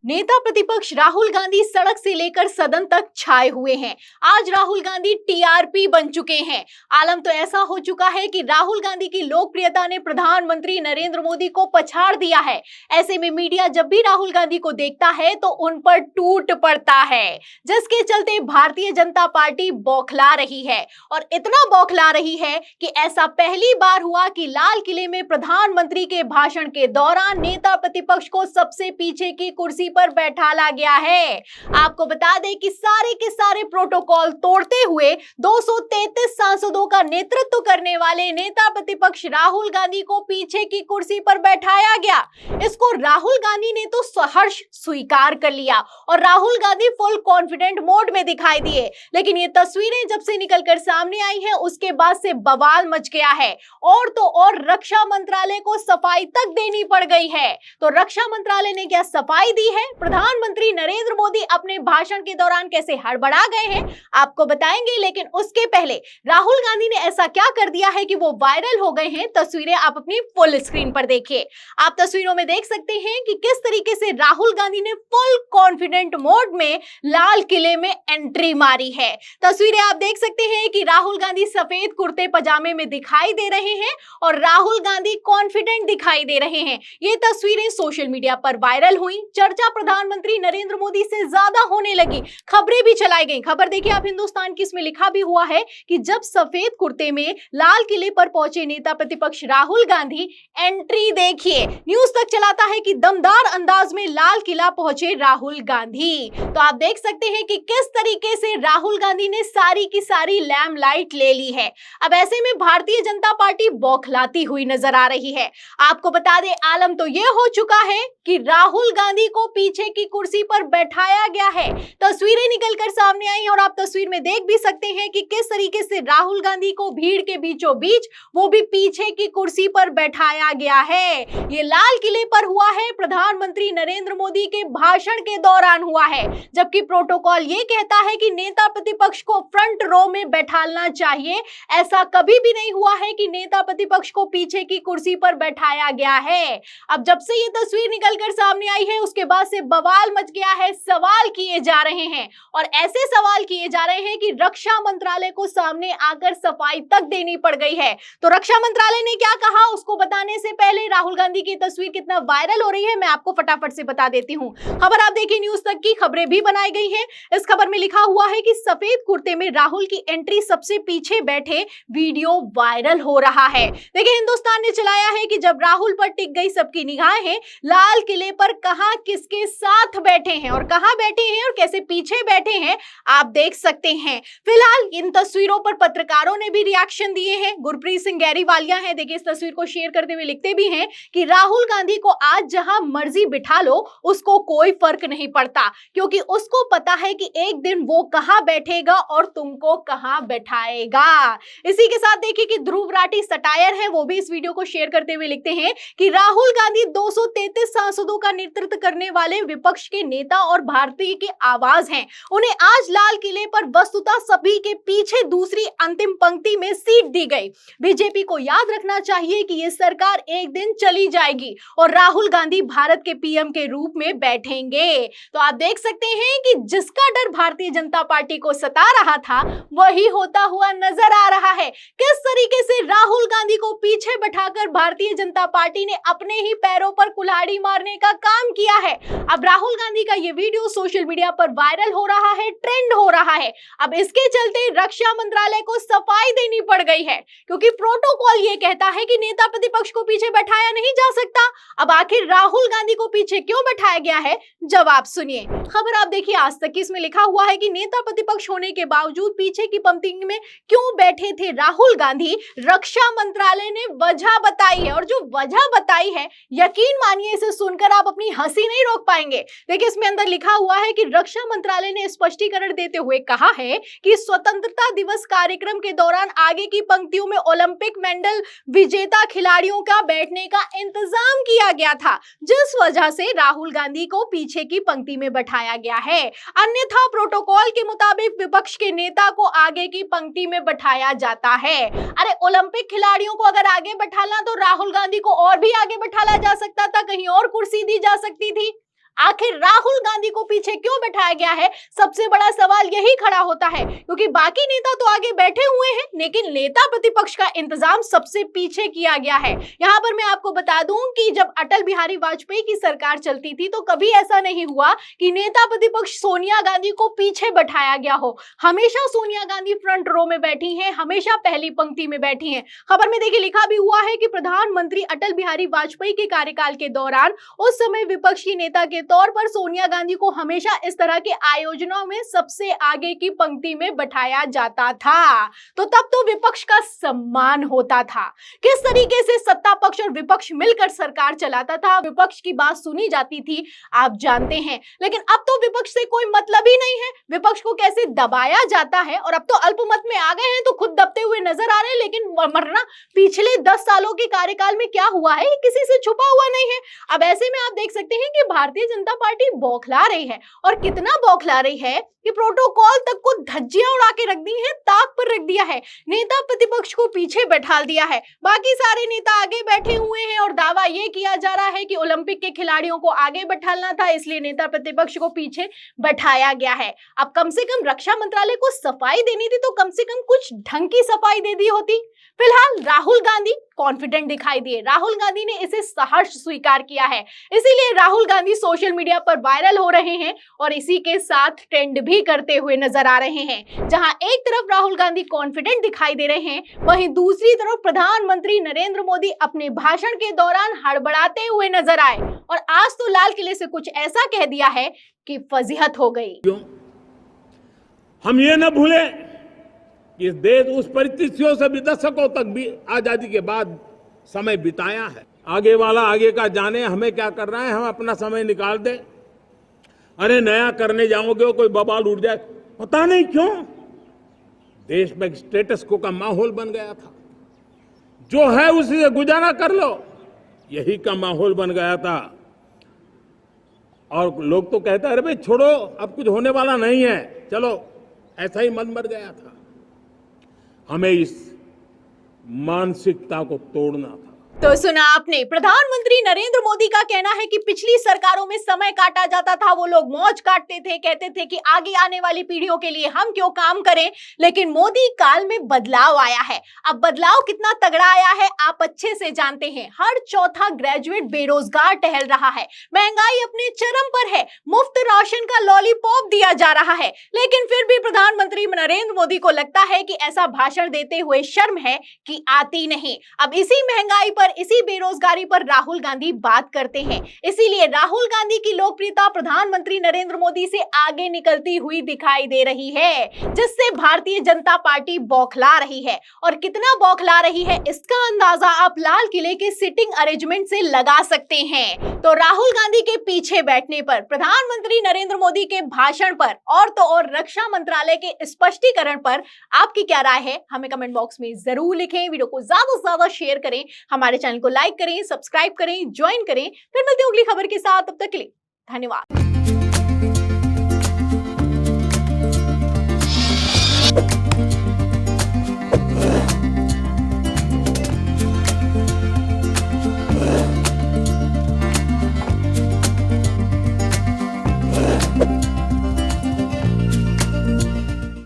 नेता प्रतिपक्ष राहुल गांधी सड़क से लेकर सदन तक छाए हुए हैं। आज राहुल गांधी टीआरपी बन चुके हैं। आलम तो ऐसा हो चुका है कि राहुल गांधी की लोकप्रियता ने प्रधानमंत्री नरेंद्र मोदी को पछाड़ दिया है। ऐसे में मीडिया जब भी राहुल गांधी को देखता है तो उन पर टूट पड़ता है, जिसके चलते भारतीय जनता पार्टी बौखला रही है। और इतना बौखला रही है कि ऐसा पहली बार हुआ कि लाल किले में प्रधानमंत्री के भाषण के दौरान नेता प्रतिपक्ष को सबसे पीछे की कुर्सी पर बैठाला गया है। आपको बता दें कि सारे के सारे प्रोटोकॉल तोड़ते हुए 233 सांसदों का नेतृत्व करने वाले नेता प्रतिपक्ष राहुल गांधी को पीछे की कुर्सी पर बैठाया गया। इसको राहुल गांधी ने तो सहर्ष स्वीकार कर लिया और Rahul Gandhi full confident mode में दिखाई दिए। लेकिन ये तस्वीरें जब से निकलकर सामने आई हैं उसके बाद से बवाल मच गया है और तो और रक्षा मंत्रालय को सफाई तक देनी पड़ गई है। तो रक्षा मंत्रालय ने क्या सफाई दी है? प्रधानमंत्री नरेंद्र मोदी अपने भाषण के दौरान कैसे हड़बड़ा गए हैं आपको बताएंगे, लेकिन उसके पहले राहुल गांधी ने ऐसा क्या कर दिया है कि वो वायरल हो गए हैं। तस्वीरें आप अपनी फुल स्क्रीन पर देखिए। आप तस्वीरों में देख सकते हैं कि किस तरीके से राहुल गांधी ने फुल कॉन्फिडेंट मोड में लाल किले में एंट्री मारी है। तस्वीरें आप देख सकते हैं कि राहुल गांधी सफेद कुर्ते पजामे में दिखाई दे रहे हैं और राहुल गांधी कॉन्फिडेंट दिखाई दे रहे हैं। ये तस्वीरें सोशल मीडिया पर वायरल हुई, चर्चा प्रधानमंत्री नरेंद्र मोदी से ज्यादा होने लगी, खबरें भी चलाई गई। खबर देखिए आप हिंदुस्तान की, इसमें लिखा भी हुआ है कि जब सफेद कुर्ते में लाल किले पर पहुंचे नेता प्रतिपक्ष राहुल गांधी, एंट्री देखिए। न्यूज तक चलाता है कि दमदार अंदाज में लाल किला पहुंचे राहुल गांधी। तो आप देख सकते हैं कि किस तरीके से राहुल गांधी ने सारी की सारी लैम्प लाइट ले ली है। अब ऐसे में भारतीय जनता पार्टी बौखलाती हुई नजर आ रही है। आपको बता दें आलम तो यह हो चुका है कि राहुल गांधी को पीछे की कुर्सी पर बैठाया गया है। तस्वीरें निकलकर सामने आई और आप तस्वीर में देख भी सकते हैं कि किस तरीके से राहुल गांधी को भीड़ के बीचों बीच, वो भी पीछे की कुर्सी पर बैठाया गया है। ये लाल किले पर हुआ है, प्रधानमंत्री नरेंद्र मोदी के भाषण के दौरान हुआ है, जबकि प्रोटोकॉल ये कहता है कि नेता प्रतिपक्ष को फ्रंट रो में बैठाना चाहिए। ऐसा कभी भी नहीं हुआ है कि नेता प्रतिपक्ष को पीछे की कुर्सी पर बैठाया गया है। अब जब से ये तस्वीर निकलकर सामने आई है उसके बाद से बवाल मच गया है, सवाल किए जा रहे हैं और ऐसे सवाल किए जा रहे हैं कि रक्षा मंत्रालय को सामने आकर सफाई तक देनी पड़ गई है। तो रक्षा मंत्रालय ने क्या कहा उसको बताने से पहले राहुल गांधी की तस्वीर कितना वायरल हो रही है मैं आपको फटाफट से बता देती हूँ। खबर आप देखिए, न्यूज तक की खबरें भी बनाई गई हैं। इस खबर में लिखा हुआ है कि सफेद कुर्ते में राहुल की एंट्री, सबसे पीछे बैठे, वीडियो वायरल हो रहा है। देखिए हिंदुस्तान ने चलाया है कि जब राहुल पर टिक गई सबकी निगाहें, लाल किले पर कहां किसके साथ बैठे हैं और कहां बैठे हैं और कैसे पीछे बैठे हैं आप देख सकते हैं। फिलहाल इन तस्वीरों पर पत्रकारों ने भी रिएक्शन दिए हैं। गुरप्रीत सिंह गैरीवालिया हैं, देखिए इस तस्वीर को शेयर करते हुए लिखते भी हैं कि राहुल गांधी को आज जहां मर्जी बिठा लो उसको कोई फर्क नहीं पड़ता, क्योंकि उसको पता है कि एक दिन वो कहां बैठेगा और तुमको कहां बैठाएगा। इसी के साथ देखिए कि ध्रुव राठी सटायर है, वो भी इस वीडियो को शेयर करते हुए लिखते हैं कि राहुल गांधी 233 सांसदों का नेतृत्व करने वाले विपक्ष के नेता और भारतीय की आवाज हैं। उन्हें आज लाल किले पर वस्तुतः सभी के पीछे दूसरी अंतिम पंक्ति में सीट दी गई। बीजेपी को याद रखना चाहिए कि ये सरकार एक दिन चली जाएगी और राहुल गांधी भारत के पीएम के रूप में बैठेंगे। तो आप देख सकते हैं कि जिसका डर भारतीय जनता पार्टी को सता रहा था वही होता हुआ नजर आ रहा है। किस तरीके से राहुल गांधी को पीछे बैठाकर भारतीय जनता पार्टी ने अपने ही पैरों पर कुल्हाड़ी मारने का काम किया है। अब राहुल गांधी का ये वीडियो सोशल मीडिया पर वायरल हो रहा है, ट्रेंड हो रहा है। अब इसके चलते रक्षा मंत्रालय को सफाई देनी पड़ गई है, क्योंकि प्रोटोकॉल ये कहता है कि नेता प्रतिपक्ष को पीछे बैठाया नहीं जा सकता। अब आखिर राहुल गांधी को पीछे क्यों बैठाया गया है, जवाब सुनिए। खबर आप देखिए आज तक की, इसमें लिखा हुआ है कि नेता प्रतिपक्ष होने के बावजूद पीछे की पंक्ति में क्यों बैठे थे राहुल गांधी, रक्षा मंत्रालय ने वजह बताई है। और जो वजह बताई है, यकीन मानिए इसे सुनकर आप अपनी हंसी नहीं रोक पाएंगे। देखिए इसमें अंदर लिखा हुआ है कि रक्षा मंत्रालय ने स्पष्टीकरण देते हुए कहा है कि स्वतंत्रता दिवस कार्यक्रम के दौरान आगे की पंक्तियों में ओलंपिक मेडल विजेता खिलाड़ियों का बैठने का इंतजाम किया गया था, जिस वजह से राहुल गांधी को पीछे की पंक्ति में बैठाया गया है। अन्यथा प्रोटोकॉल के मुताबिक विपक्ष के नेता को आगे की पंक्ति में बैठाया जाता है। अरे ओलंपिक खिलाड़ियों को अगर आगे बैठाना तो राहुल गांधी को और भी आगे बैठाया जा सकता था, कहीं और कुर्सी दी जा सकती थी। आखिर राहुल गांधी को पीछे क्यों बैठाया गया है? सबसे बड़ा सवाल यही खड़ा होता है, क्योंकि बाकी नेता तो आगे बैठे हुए हैं, लेकिन नेता प्रतिपक्ष का इंतजाम सबसे पीछे किया गया है। यहाँ पर मैं आपको बता दूं कि जब अटल बिहारी वाजपेयी की सरकार चलती थी तो कभी ऐसा नहीं हुआ कि नेता प्रतिपक्ष सोनिया गांधी को पीछे बैठाया गया हो। हमेशा सोनिया गांधी फ्रंट रो में बैठी हैं, हमेशा पहली पंक्ति में बैठी हैं। खबर में देखिए लिखा भी हुआ है कि प्रधानमंत्री अटल बिहारी वाजपेयी के कार्यकाल के दौरान उस समय विपक्षी नेता के तौर पर सोनिया गांधी को हमेशा इस तरह के आयोजनों में सबसे आगे की पंक्ति में बैठाया जाता था, तो तब तो विपक्ष का सम्मान होता था। किस तरीके से सत्ता पक्ष और विपक्ष मिलकर सरकार चलाता था, विपक्ष की बात सुनी जाती थी, आप जानते हैं। लेकिन अब तो विपक्ष से कोई मतलब ही नहीं है, विपक्ष को कैसे दबाया जाता है, और अब तो अल्पमत में आ गए हैं तो खुद दबते हुए नजर आ रहे हैं। लेकिन मरना पिछले 10 सालों के कार्यकाल में क्या हुआ है, किसी से छुपा हुआ नहीं है। अब ऐसे में आप देख सकते हैं कि भारतीय जनता पार्टी बौखला रही है, और कितना बौखला रही है कि प्रोटोकॉल तक को धज्जियां उड़ा के रख दी हैं, ताक पर रख दिया है, नेता प्रतिपक्ष को पीछे बैठा दिया है, बाकी सारे नेता आगे बैठे हुए हैं, और दावा ये किया जा रहा है कि ओलंपिक के खिलाड़ियों को आगे बैठाना था, इसलिए नेता प्रतिपक्ष को पीछे बैठाया गया है। अब कम से कम रक्षा मंत्रालय को सफाई देनी थी तो कम से कम कुछ ढंग की सफाई दे दी होती। फिलहाल राहुल गांधी कॉन्फिडेंट दिखाई दिए, राहुल गांधी ने इसे सहर्ष स्वीकार किया है, इसीलिए राहुल गांधी सोशल मीडिया पर वायरल हो रहे हैं और इसी के साथ ट्रेंड भी करते हुए नजर आ रहे हैं। जहां एक तरफ राहुल गांधी कॉन्फिडेंट दिखाई दे रहे हैं, वहीं दूसरी तरफ प्रधानमंत्री नरेंद्र मोदी अपने भाषण के दौरान हड़बड़ाते हुए नजर आए, और आज तो लाल किले से कुछ ऐसा कह दिया है कि फजीहत हो गई। हम ये न भूले कि इस देश उस परिस्थितियों से भी दशकों तक भी आजादी के बाद समय बिताया है। आगे वाला आगे का जाने, हमें क्या करना है, हम अपना समय निकाल दें। अरे नया करने जाओगे कोई बवाल उठ जाए, पता नहीं क्यों देश में स्टेटस को का माहौल बन गया था, जो है उसी से गुजारा कर लो, यही का माहौल बन गया था। और लोग तो कहते हैं अरे भाई छोड़ो, अब कुछ होने वाला नहीं है, चलो, ऐसा ही मन मर गया था। हमें इस मानसिकता को तोड़ना था। तो सुना आपने, प्रधानमंत्री नरेंद्र मोदी का कहना है कि पिछली सरकारों में समय काटा जाता था, वो लोग मौज काटते थे, कहते थे कि आगे आने वाली पीढ़ियों के लिए हम क्यों काम करें। लेकिन मोदी काल में बदलाव आया है। अब बदलाव कितना तगड़ा आया है आप अच्छे से जानते हैं। हर चौथा ग्रेजुएट बेरोजगार टहल रहा है, महंगाई अपने चरम पर है, मुफ्त राशन का लॉलीपॉप दिया जा रहा है, लेकिन फिर भी प्रधानमंत्री नरेंद्र मोदी को लगता है कि ऐसा भाषण देते हुए शर्म है कि आती नहीं। अब इसी महंगाई पर, इसी बेरोजगारी पर राहुल गांधी बात करते हैं, इसीलिए राहुल गांधी की लोकप्रियता प्रधानमंत्री नरेंद्र मोदी से आगे निकलती हुई दिखाई दे रही है, जिससे भारतीय जनता पार्टी बौखला रही है। और कितना बौखला रही है इसका अंदाजा आप लाल किले के सिटिंग अरेंजमेंट से लगा सकते हैं। तो राहुल गांधी के पीछे बैठने पर, प्रधानमंत्री नरेंद्र मोदी के भाषण पर, और तो और रक्षा मंत्रालय के स्पष्टीकरण पर आपकी क्या राय है, हमें कमेंट बॉक्स में जरूर लिखें। वीडियो को ज्यादा से ज्यादा शेयर करें, हमारे चैनल को लाइक करें, सब्सक्राइब करें, ज्वाइन करें। फिर मिलते हैं अगली खबर के साथ, तब तक के लिए धन्यवाद।